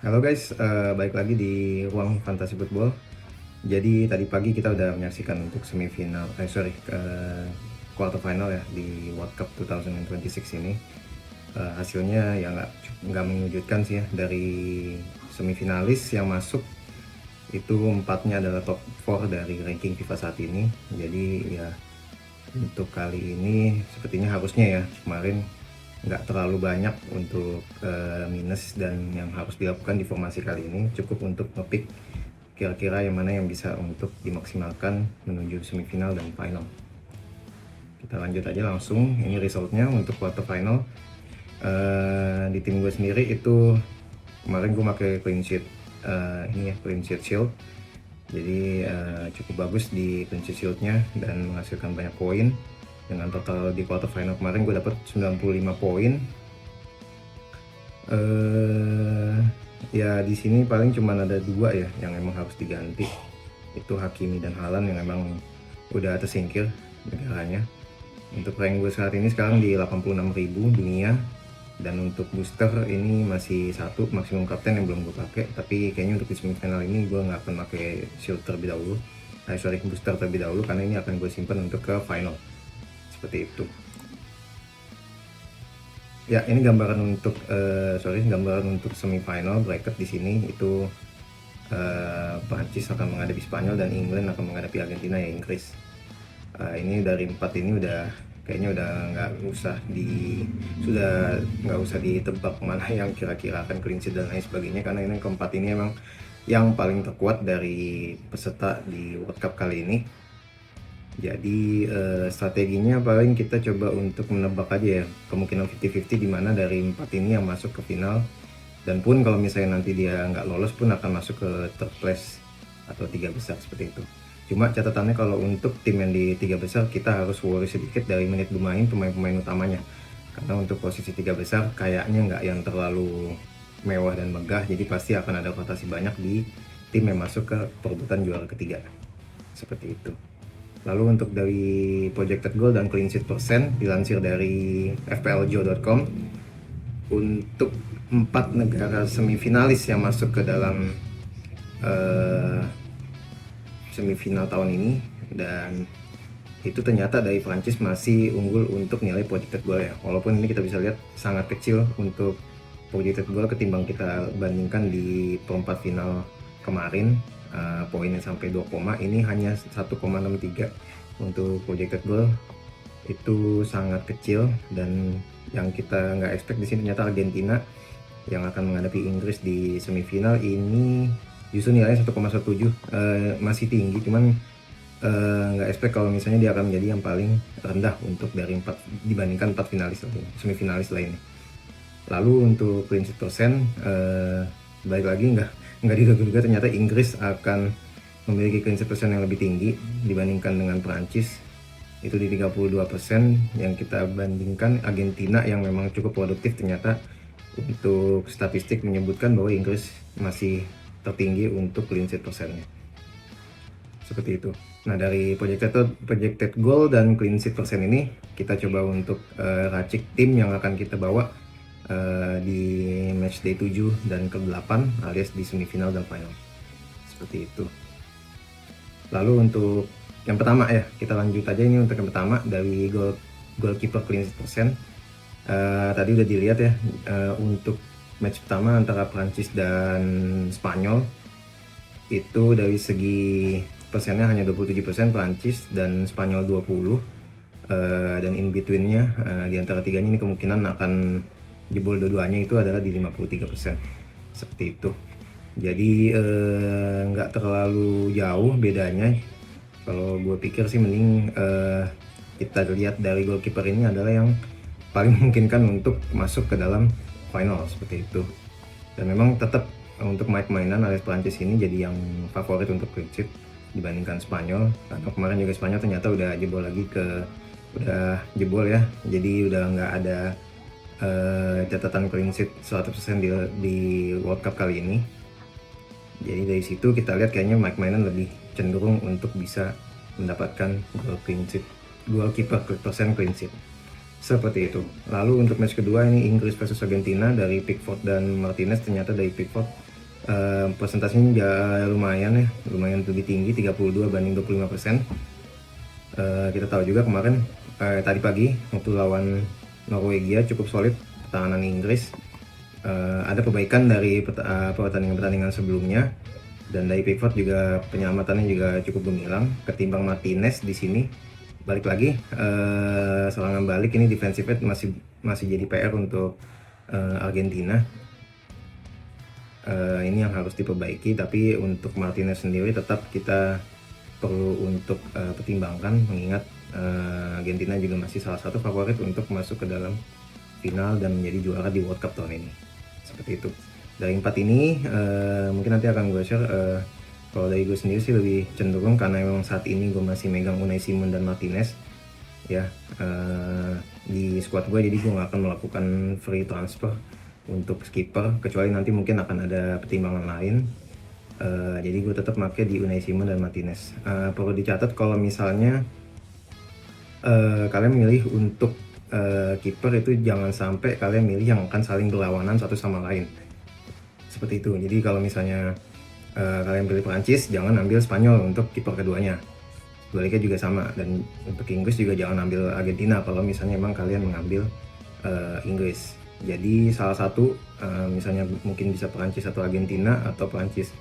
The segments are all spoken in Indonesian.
Halo guys, balik lagi di ruang fantasi football. Jadi tadi pagi kita udah menyaksikan untuk semifinal, quarter final ya di World Cup 2026 ini. Hasilnya ya nggak mengejutkan sih ya. Dari semifinalis yang masuk itu empatnya adalah top 4 dari ranking FIFA saat ini. Jadi ya untuk kali ini sepertinya harusnya ya kemarin nggak terlalu banyak untuk minus, dan yang harus dilakukan di formasi kali ini cukup untuk ngepick kira-kira yang mana yang bisa untuk dimaksimalkan menuju semifinal dan final. Kita lanjut aja langsung, ini resultnya untuk quarter final. Di tim gue sendiri itu kemarin gue pakai clean sheet, ini ya clean sheet shield. Jadi cukup bagus di clean sheet shieldnya dan menghasilkan banyak poin. Dengan total di quarter final kemarin gue dapat 95 poin. Ya di sini paling cuma ada dua ya yang emang harus diganti, itu Hakimi dan Haaland yang emang udah tersingkir negaranya. Untuk rank gue saat ini sekarang di 86.000 dunia, dan untuk booster ini masih satu maksimum kapten yang belum gue pakai, tapi kayaknya untuk di semifinal ini gue nggak akan pakai shield terlebih dahulu, booster terlebih dahulu, karena ini akan gue simpan untuk ke final. Seperti itu ya. Ini gambaran untuk gambaran untuk semifinal bracket. Di sini itu Prancis akan menghadapi Spanyol dan England akan menghadapi Argentina ya, Inggris. Ini dari empat ini udah kayaknya udah nggak usah ditebak mana yang kira-kira akan clean sheet dan lain sebagainya, karena ini keempat ini emang yang paling terkuat dari peserta di World Cup kali ini. Jadi strateginya paling kita coba untuk menebak aja ya kemungkinan 50-50 di mana dari empat ini yang masuk ke final, dan pun kalau misalnya nanti dia nggak lolos pun akan masuk ke third place atau tiga besar seperti itu. Cuma catatannya kalau untuk tim yang di tiga besar kita harus worry sedikit dari menit bermain pemain-pemain utamanya, karena untuk posisi tiga besar kayaknya nggak yang terlalu mewah dan megah, jadi pasti akan ada rotasi banyak di tim yang masuk ke perebutan juara ketiga seperti itu. Lalu untuk dari projected goal dan clean sheet persen dilansir dari fpljo.com, untuk 4 negara semifinalis yang masuk ke dalam semifinal tahun ini, dan itu ternyata dari Prancis masih unggul untuk nilai projected goal ya, walaupun ini kita bisa lihat sangat kecil untuk projected goal ketimbang kita bandingkan di perempat final kemarin. Poinnya sampai 2, ini hanya 1,63 untuk projected goal, itu sangat kecil. Dan yang kita nggak expect di sini ternyata Argentina yang akan menghadapi Inggris di semifinal ini justru nilainya 1,17, masih tinggi, cuman nggak expect kalau misalnya dia akan menjadi yang paling rendah untuk dari 4 dibandingkan 4 finalis lainnya, semifinalis lainnya. Lalu untuk clean sheet persen, balik lagi nggak diduga-duga ternyata Inggris akan memiliki clean sheet persen yang lebih tinggi dibandingkan dengan Prancis, itu di 32%, yang kita bandingkan Argentina yang memang cukup produktif. Ternyata untuk statistik menyebutkan bahwa Inggris masih tertinggi untuk clean sheet persennya seperti itu. Nah dari projected goal dan clean sheet persen ini kita coba untuk racik tim yang akan kita bawa di match day 7 dan ke-8 alias di semifinal dan final seperti itu. Lalu untuk yang pertama ya, kita lanjut aja ini untuk yang pertama dari goalkeeper clean sheet persen. Tadi udah dilihat ya, untuk match pertama antara Prancis dan Spanyol itu dari segi persennya hanya 27% Prancis dan Spanyol 20%, dan in betweennya di antara tiganya ini kemungkinan akan jebol dua-duanya itu adalah di 53% seperti itu. Jadi nggak terlalu jauh bedanya. Kalau gue pikir sih mending kita lihat dari goalkeeper ini adalah yang paling memungkinkan untuk masuk ke dalam final seperti itu. Dan memang tetap untuk mainan alias Prancis ini jadi yang favorit untuk clean sheet dibandingkan Spanyol, karena kemarin juga Spanyol ternyata udah jebol ya, jadi udah nggak ada catatan clean sheet 100% di World Cup kali ini. Jadi dari situ kita lihat kayaknya mainan lebih cenderung untuk bisa mendapatkan goalkeeper persen clean sheet seperti itu. Lalu untuk match kedua ini Inggris versus Argentina dari Pickford dan Martinez. Ternyata dari Pickford Persentasenya lumayan ya, lumayan lebih tinggi, 32 banding 25%. Kita tahu juga kemarin tadi pagi waktu lawan Norwegia cukup solid pertahanan Inggris. Ada perbaikan dari pertandingan sebelumnya, dan dari Pickford juga penyelamatannya juga cukup gemilang ketimbang Martinez di sini. Balik lagi serangan balik ini defensive masih jadi PR untuk Argentina. Ini yang harus diperbaiki, tapi untuk Martinez sendiri tetap kita perlu untuk pertimbangkan, mengingat Argentina juga masih salah satu favorit untuk masuk ke dalam final dan menjadi juara di World Cup tahun ini. Seperti itu. Dari 4 ini mungkin nanti akan gue share. Kalau dari gue sendiri sih lebih cenderung, karena memang saat ini gue masih megang Unai Simon dan Martinez ya di squad gue, jadi gue gak akan melakukan free transfer untuk skipper, kecuali nanti mungkin akan ada pertimbangan lain. Jadi gue tetap pakai di Unai Simon dan Martinez. Perlu dicatat kalau misalnya kalian milih untuk kiper itu jangan sampai kalian milih yang akan saling berlawanan satu sama lain, seperti itu. Jadi kalau misalnya kalian pilih Prancis, jangan ambil Spanyol untuk kiper keduanya, sebaliknya juga sama. Dan untuk Inggris juga jangan ambil Argentina kalau misalnya emang kalian mengambil Inggris. Jadi salah satu misalnya mungkin bisa Prancis atau Argentina, atau Prancis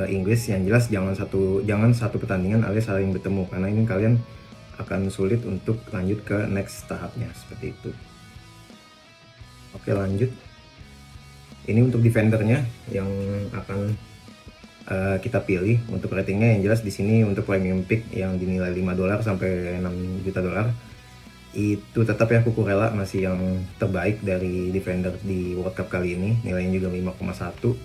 Inggris. Yang jelas jangan satu pertandingan alias saling bertemu, karena ini kalian akan sulit untuk lanjut ke next tahapnya, seperti itu. Oke, lanjut. Ini untuk defendernya yang akan kita pilih. Untuk ratingnya yang jelas di sini untuk premium pick yang dinilai $5 sampai $6 juta, itu tetap ya Cucurella masih yang terbaik dari defender di World Cup kali ini. Nilainya juga 5,1.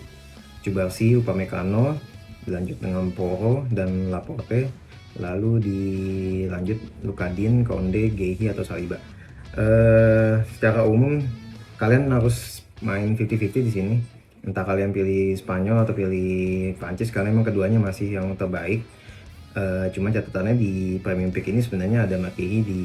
Cubarsí, Upamecano, dilanjut dengan Porro dan Laporte, lalu dilanjut Lukadin, Konde, Guehi atau Saliba. Secara umum kalian harus main 50-50 di sini. Entah kalian pilih Spanyol atau pilih Prancis, karena memang keduanya masih yang terbaik. Cuma catatannya di premium pick ini sebenarnya ada Makihi di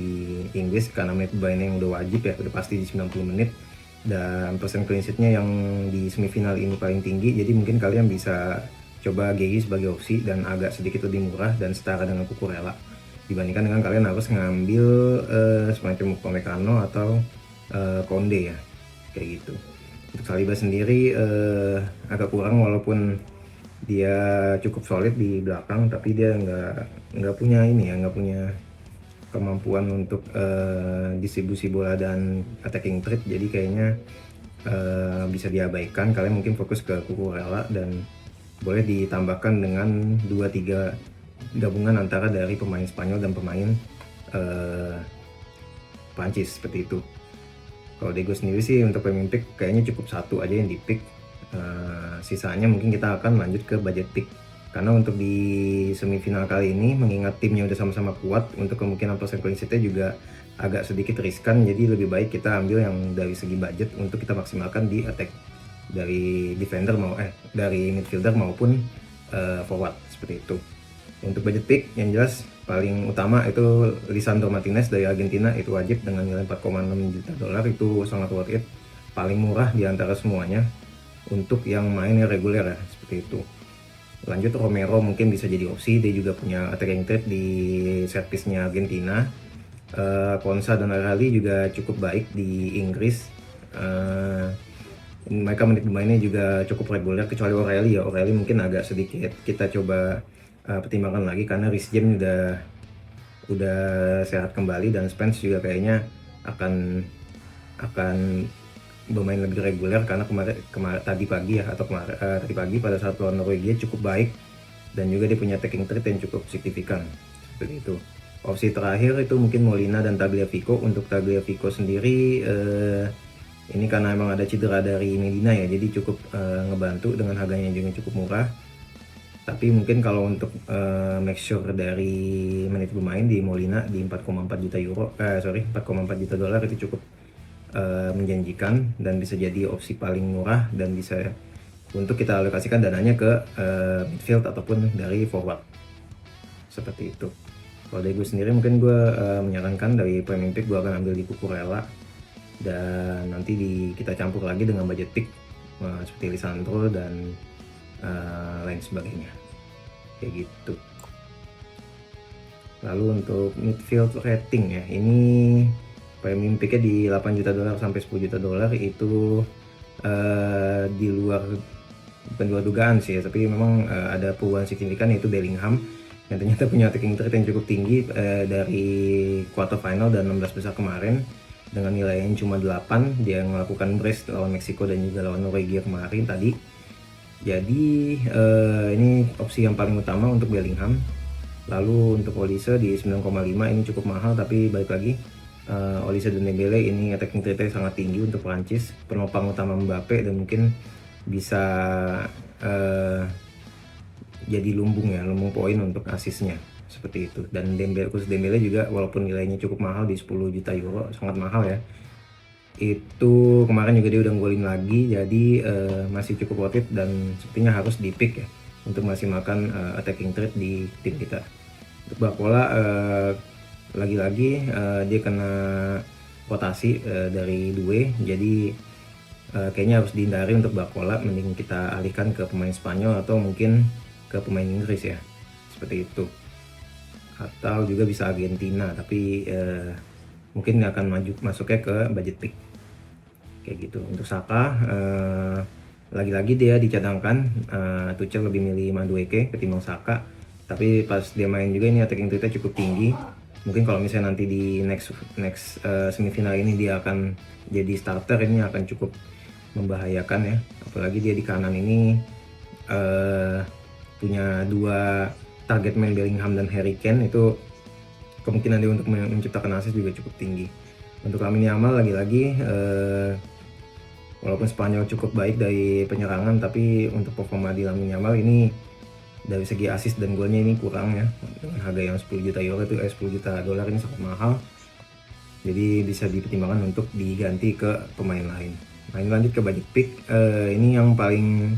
Inggris, karena menit bermainnya yang udah wajib ya, udah pasti di 90 menit, dan persen clean sheet-nya yang di semifinal ini paling tinggi. Jadi mungkin kalian bisa coba Guehi sebagai opsi, dan agak sedikit lebih murah dan setara dengan Cucurella, dibandingkan dengan kalian harus ngambil semacam Upamecano atau Konde ya, kayak gitu. Untuk Saliba sendiri agak kurang, walaupun dia cukup solid di belakang, tapi dia nggak punya nggak punya kemampuan untuk distribusi bola dan attacking threat. Jadi kayaknya bisa diabaikan. Kalian mungkin fokus ke Cucurella, dan boleh ditambahkan dengan 2-3 gabungan antara dari pemain Spanyol dan pemain Prancis, seperti itu. Kalau Diego sendiri sih untuk premium pick kayaknya cukup satu aja yang di pick. Sisanya mungkin kita akan lanjut ke budget pick, karena untuk di semifinal kali ini, mengingat timnya udah sama-sama kuat, untuk kemungkinan persen clean sheet-nya juga agak sedikit riskan. Jadi lebih baik kita ambil yang dari segi budget untuk kita maksimalkan di attack, dari defender dari midfielder maupun forward, seperti itu. Untuk budget pick yang jelas paling utama itu Lisandro Martinez dari Argentina, itu wajib dengan nilai $4,6 juta, itu sangat worth it, paling murah di antara semuanya untuk yang mainnya reguler ya, seperti itu. Lanjut Romero mungkin bisa jadi opsi, dia juga punya attacking threat di set piece-nya Argentina. Konsa dan Arali juga cukup baik di Inggris. Mereka menit bermainnya juga cukup reguler, kecuali O'Reilly mungkin agak sedikit kita coba pertimbangkan lagi, karena Reece James udah sehat kembali, dan Spence juga kayaknya akan bermain lebih reguler, karena tadi pagi pada saat lawan Norwegia cukup baik, dan juga dia punya attacking threat yang cukup signifikan, seperti itu. Opsi terakhir itu mungkin Molina dan Tagliafico. Untuk Tagliafico sendiri ini karena emang ada cedera dari Medina ya, jadi cukup ngebantu dengan harganya juga cukup murah. Tapi mungkin kalau untuk make sure dari menit bermain di Molina di 4,4 juta dolar itu cukup menjanjikan, dan bisa jadi opsi paling murah, dan bisa untuk kita alokasikan dananya ke midfield ataupun dari forward, seperti itu. Kalau dari gue sendiri mungkin gue menyarankan dari premium pick gue akan ambil di Cucurella, dan nanti kita campur lagi dengan budget pick seperti Lisandro dan lain sebagainya kayak gitu. Lalu untuk midfield rating ya, ini premium picknya di 8 juta dolar sampai 10 juta dolar itu di luar, bukan luar dugaan sih ya, tapi memang ada perubahan signifikan, yaitu Bellingham yang ternyata punya attacking rate yang cukup tinggi dari quarter final dan 16 besar kemarin dengan nilai yang cuma 8. Dia melakukan brace lawan Meksiko dan juga lawan Norwegia kemarin tadi. Jadi ini opsi yang paling utama untuk Bellingham. Lalu untuk Olise di 9,5 ini cukup mahal, tapi balik lagi Olise dan Dembele ini attacking rate sangat tinggi untuk Prancis, penopang utama Mbappe, dan mungkin bisa jadi lumbung poin untuk asisnya seperti itu. Dan Dembele juga walaupun nilainya cukup mahal di 10 juta euro, sangat mahal ya, itu kemarin juga dia udah golin lagi, jadi masih cukup worth it dan sepertinya harus di pick ya untuk masih makan attacking trade di tim kita. Untuk Barcola lagi-lagi dia kena rotasi dari Due, jadi kayaknya harus dihindari untuk Barcola. Mending kita alihkan ke pemain Spanyol atau mungkin ke pemain Inggris ya, seperti itu, atau juga bisa Argentina, tapi mungkin akan masuknya ke budget pick kayak gitu. Untuk Saka lagi-lagi dia dicadangkan, Tuchel lebih milih Madueke ketimbang Saka, tapi pas dia main juga ini attacking rate cukup tinggi. Mungkin kalau misalnya nanti di next semifinal ini dia akan jadi starter, ini akan cukup membahayakan ya, apalagi dia di kanan ini punya dua target man, Bellingham dan Harry Kane, itu kemungkinan dia untuk menciptakan assist juga cukup tinggi. Untuk Lamine Yamal lagi-lagi walaupun Spanyol cukup baik dari penyerangan, tapi untuk performa di Lamine Yamal ini dari segi assist dan golnya ini kurang ya, dengan harga yang 10 juta euro itu 10 juta dolar ini sangat mahal, jadi bisa dipertimbangkan untuk diganti ke pemain lain. Nah, ini lanjut ke budget pick. Ini yang paling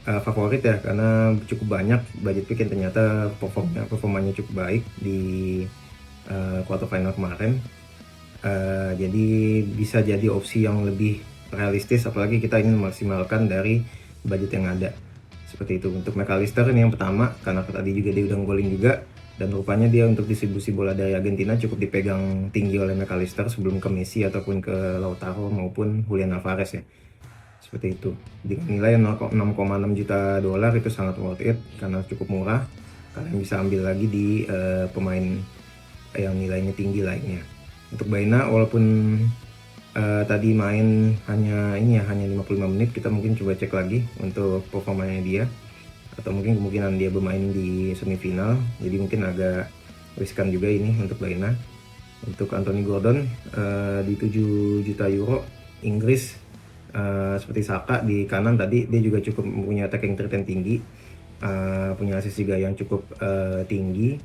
favorit ya, karena cukup banyak budget pick yang ternyata performanya cukup baik di quarter final kemarin. Jadi bisa jadi opsi yang lebih realistis, apalagi kita ingin memaksimalkan dari budget yang ada seperti itu. Untuk McAllister ini yang pertama, karena tadi juga dia udah golin juga, dan rupanya dia untuk distribusi bola dari Argentina cukup dipegang tinggi oleh McAllister sebelum ke Messi ataupun ke Lautaro maupun Julian Alvarez ya, seperti itu. Dengan nilai 6,6 juta dolar itu sangat worth it karena cukup murah. Kalian bisa ambil lagi di pemain yang nilainya tinggi lainnya. Untuk Baena, walaupun tadi main hanya 55 menit, kita mungkin coba cek lagi untuk performanya dia, atau mungkin kemungkinan dia bermain di semifinal, jadi mungkin agak riskan juga ini untuk Baena. Untuk Anthony Gordon di 7 juta euro Inggris, seperti Saka di kanan tadi, dia juga cukup punya attacking rate yang tinggi, punya assist juga yang cukup tinggi,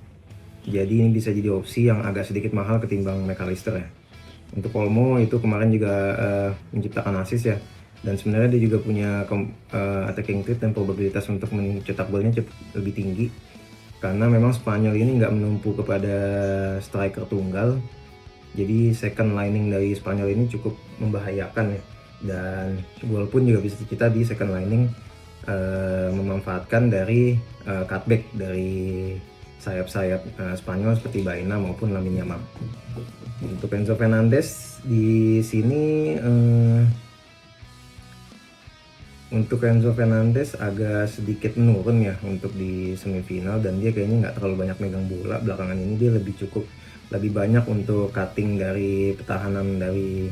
jadi ini bisa jadi opsi yang agak sedikit mahal ketimbang McAllister ya. Untuk Olmo itu kemarin juga menciptakan assist ya, dan sebenarnya dia juga punya attacking rate dan probabilitas untuk mencetak golnya lebih tinggi, karena memang Spanyol ini nggak menumpu kepada striker tunggal, jadi second lining dari Spanyol ini cukup membahayakan ya, dan gol pun juga bisa kita di second lining memanfaatkan dari cutback dari sayap-sayap Spanyol seperti Baena maupun Lamine Yamal. Untuk Enzo Fernandez di sini untuk Enzo Fernandez agak sedikit menurun ya untuk di semifinal, dan dia kayaknya nggak terlalu banyak megang bola belakangan ini. Dia lebih banyak untuk cutting dari pertahanan dari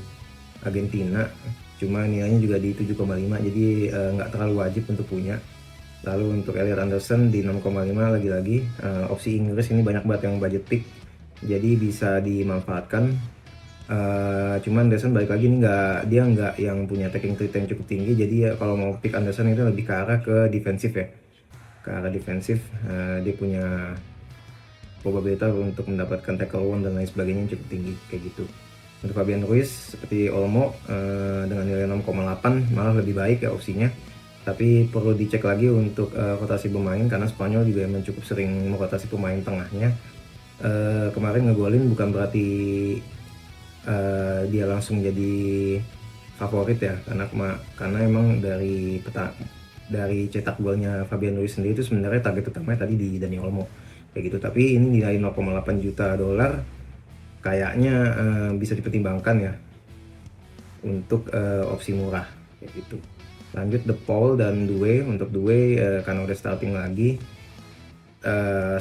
Argentina, cuma nilainya juga di 7,5, jadi nggak terlalu wajib untuk punya. Lalu untuk Elliot Anderson di 6,5, lagi-lagi opsi Inggris ini banyak banget yang budget pick, jadi bisa dimanfaatkan. Cuman Anderson balik lagi ini dia nggak yang punya attacking rate yang cukup tinggi, jadi ya kalau mau pick Anderson itu lebih ke arah ke defensif ya, ke arah defensif. Dia punya probabilitas untuk mendapatkan tackle one dan lain sebagainya yang cukup tinggi kayak gitu. Untuk Fabian Ruiz seperti Olmo dengan nilai 6,8 malah lebih baik ya opsinya, tapi perlu dicek lagi untuk rotasi pemain, karena Spanyol juga emang cukup sering merotasi pemain tengahnya. Kemarin ngegolin bukan berarti dia langsung jadi favorit ya, karena emang dari dari cetak golnya Fabian Ruiz sendiri itu sebenarnya target utamanya tadi di Dani Olmo kayak gitu, tapi ini nilai 0,8 juta dolar kayaknya bisa dipertimbangkan ya untuk opsi murah kayak gitu. Lanjut De Paul dan Due. Untuk Due karena udah starting lagi,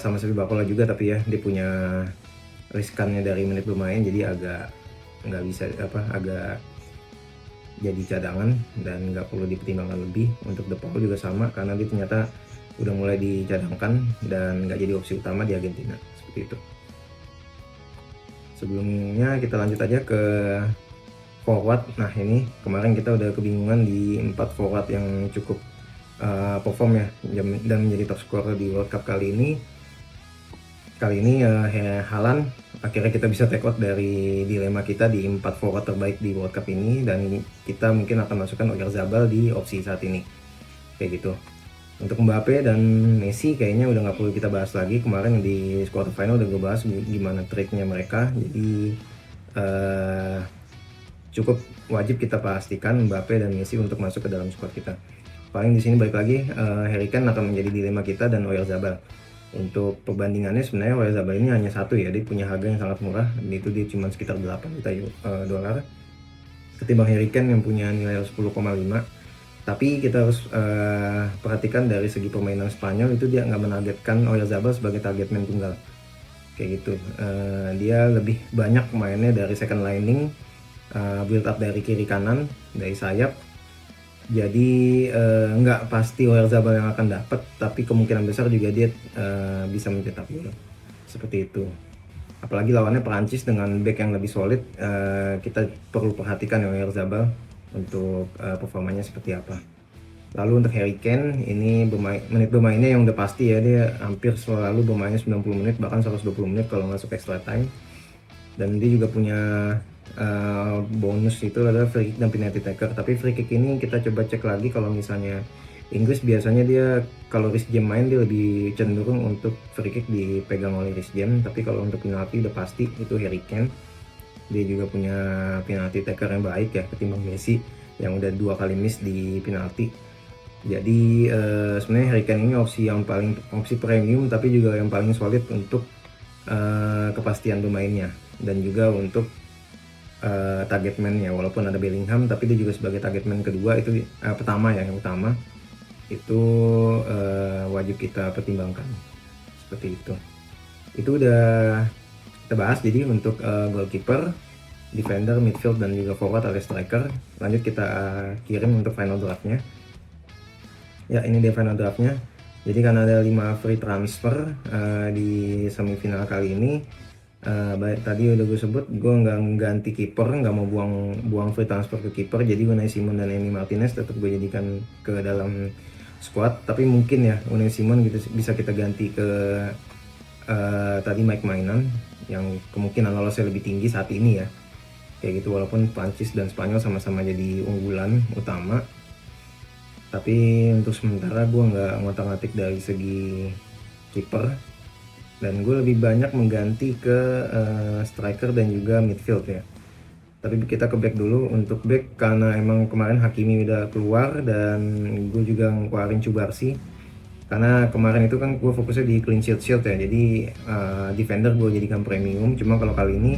sama seperti Bakola juga, tapi ya dia punya riskannya dari menit bermain, jadi agak nggak bisa agak jadi cadangan dan nggak perlu dipertimbangkan lebih. Untuk De Paul juga sama, karena dia ternyata udah mulai dicadangkan dan nggak jadi opsi utama di Argentina seperti itu. Sebelumnya kita lanjut aja ke forward. Nah ini kemarin kita udah kebingungan di 4 forward yang cukup perform ya dan menjadi top scorer di World Cup kali ini. Haaland akhirnya kita bisa take out dari dilema kita di 4 forward terbaik di World Cup ini, dan kita mungkin akan masukkan Oyarzabal di opsi saat ini kayak gitu. Untuk Mbappe dan Messi kayaknya udah nggak perlu kita bahas lagi, kemarin di quarter final udah gue bahas gimana trade-nya mereka, jadi cukup wajib kita pastikan Mbappe dan Messi untuk masuk ke dalam squad kita. Paling di sini balik lagi Harry Kane akan menjadi dilema kita dan Oyarzabal. Untuk perbandingannya sebenarnya Oyarzabal ini hanya satu ya, dia punya harga yang sangat murah, itu dia cuma sekitar 8 juta dolar ketimbang Harry Kane yang punya nilai 10,5. Tapi kita harus perhatikan dari segi permainan Spanyol itu dia nggak menargetkan Oyarzabal sebagai target man tunggal kayak gitu. Dia lebih banyak mainnya dari second lining, build up dari kiri kanan, dari sayap. Jadi nggak pasti Oyarzabal yang akan dapat, tapi kemungkinan besar juga dia bisa mencetak gol seperti itu. Apalagi lawannya Perancis dengan back yang lebih solid, kita perlu perhatikan ya Oyarzabal untuk performanya seperti apa. Lalu untuk Harry Kane ini menit bermainnya yang udah pasti ya, dia hampir selalu bermainnya 90 menit bahkan 120 menit kalau masuk extra time. Dan dia juga punya bonus itu adalah free kick dan penalty taker. Tapi free kick ini kita coba cek lagi, kalau misalnya Inggris biasanya dia kalau Reece James main dia lebih cenderung untuk free kick dipegang oleh Reece James, tapi kalau untuk penalti udah pasti itu Harry Kane. Dia juga punya penalty taker yang baik ya ketimbang Messi yang udah 2 kali miss di penalti. Jadi sebenarnya Harry Kane ini opsi premium, tapi juga yang paling solid untuk kepastian bermainnya dan juga untuk target man-nya. Walaupun ada Bellingham, tapi dia juga sebagai target man kedua itu yang utama itu wajib kita pertimbangkan seperti itu. Itu udah kita bahas. Jadi untuk goalkeeper, defender, midfield, dan juga forward alias striker. Lanjut kita kirim untuk final draftnya. Ya ini dia final draftnya. Jadi karena ada 5 free transfer di semifinal kali ini, tadi udah gue sebut gue nggak ganti kiper, nggak mau buang free transfer ke kiper, jadi Unai Simon dan Emi Martinez tetap gue jadikan ke dalam squad. Tapi mungkin ya Unai Simon gitu bisa kita ganti ke tadi Mike Maignan yang kemungkinan lolosnya lebih tinggi saat ini ya kayak gitu, walaupun Prancis dan Spanyol sama-sama jadi unggulan utama. Tapi untuk sementara gue nggak ngotak-ngatik dari segi kiper, dan gue lebih banyak mengganti ke striker dan juga midfield ya. Tapi kita ke back dulu. Untuk back karena emang kemarin Hakimi udah keluar dan gue juga ngeluarin Cubarsi, karena kemarin itu kan gue fokusnya di clean sheet ya, jadi defender gue jadikan premium. Cuma kalau kali ini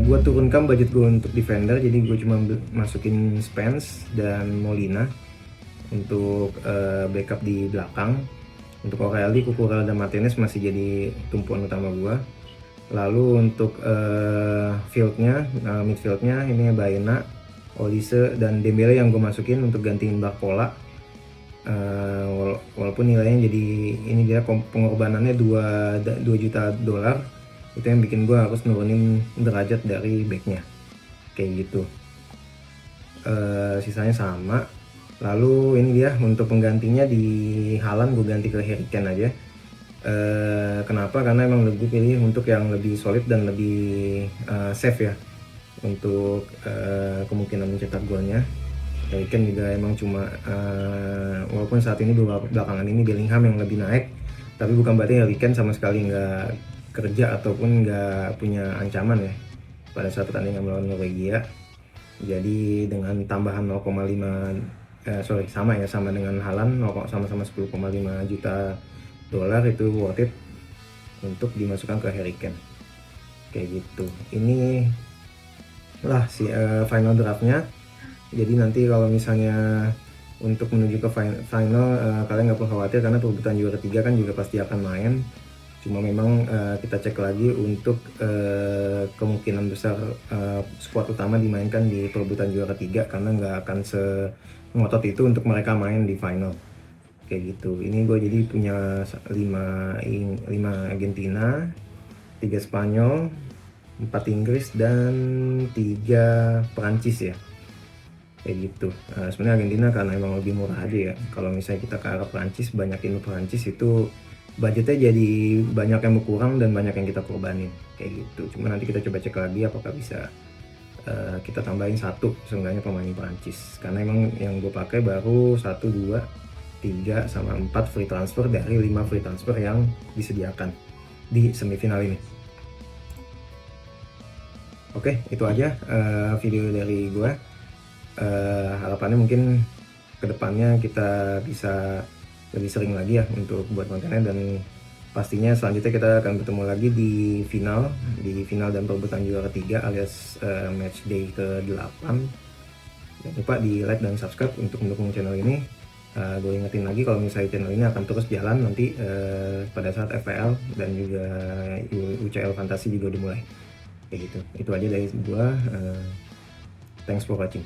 gue turunkan budget gue untuk defender, jadi gue cuma masukin Spence dan Molina untuk backup di belakang. Untuk O'Reilly, Cucurella, dan Martinez masih jadi tumpuan utama gue. Lalu untuk midfieldnya ini Baena, Olise, dan Dembele yang gue masukin untuk gantiin Barcola. Walaupun nilainya jadi ini dia pengorbanannya 2 juta dolar, itu yang bikin gue harus nurunin derajat dari backnya kayak gitu. Sisanya sama. Lalu ini dia untuk penggantinya di Haaland, gue ganti ke Harry Kane aja. Kenapa? Karena emang gue pilih untuk yang lebih solid dan lebih safe ya untuk kemungkinan mencetak golnya. Harry Kane juga emang cuma walaupun saat ini belakangan ini Bellingham yang lebih naik, tapi bukan berarti Harry Kane sama sekali nggak kerja ataupun nggak punya ancaman ya pada saat pertandingan melawan Norwegia. Jadi dengan tambahan 0,5 sama dengan Haaland, sama-sama 10,5 juta dolar, itu worth it untuk dimasukkan ke Harry Kane kayak gitu. Ini lah si final draftnya. Jadi nanti kalau misalnya untuk menuju ke final, kalian nggak perlu khawatir karena perebutan juara 3 kan juga pasti akan main. Cuma memang kita cek lagi untuk kemungkinan besar skuad utama dimainkan di perebutan juara 3 karena nggak akan ngotot itu untuk mereka main di final kayak gitu. Ini gue jadi punya 5 Argentina, 3 Spanyol, 4 Inggris, dan 3 Perancis ya kayak gitu. Sebenarnya Argentina karena emang lebih murah aja ya. Kalau misalnya kita ke arah Perancis, banyakin Perancis itu budgetnya jadi banyak yang berkurang dan banyak yang kita korbanin kayak gitu. Cuma nanti kita coba cek lagi apakah bisa kita tambahin satu seenggaknya pemain Perancis, karena emang yang gue pakai baru 1, 2, 3, sama 4 free transfer dari 5 free transfer yang disediakan di semifinal ini. Oke, itu aja video dari gue. Harapannya mungkin kedepannya kita bisa lebih sering lagi ya untuk buat kontennya, dan pastinya selanjutnya kita akan bertemu lagi di final dan perebutan juara 3 alias match day ke-8. Jangan lupa di like dan subscribe untuk mendukung channel ini. Gue ingetin lagi kalau misalnya channel ini akan terus jalan nanti pada saat FPL dan juga UCL Fantasi juga dimulai kayak gitu. Itu aja dari gue. Thanks for watching.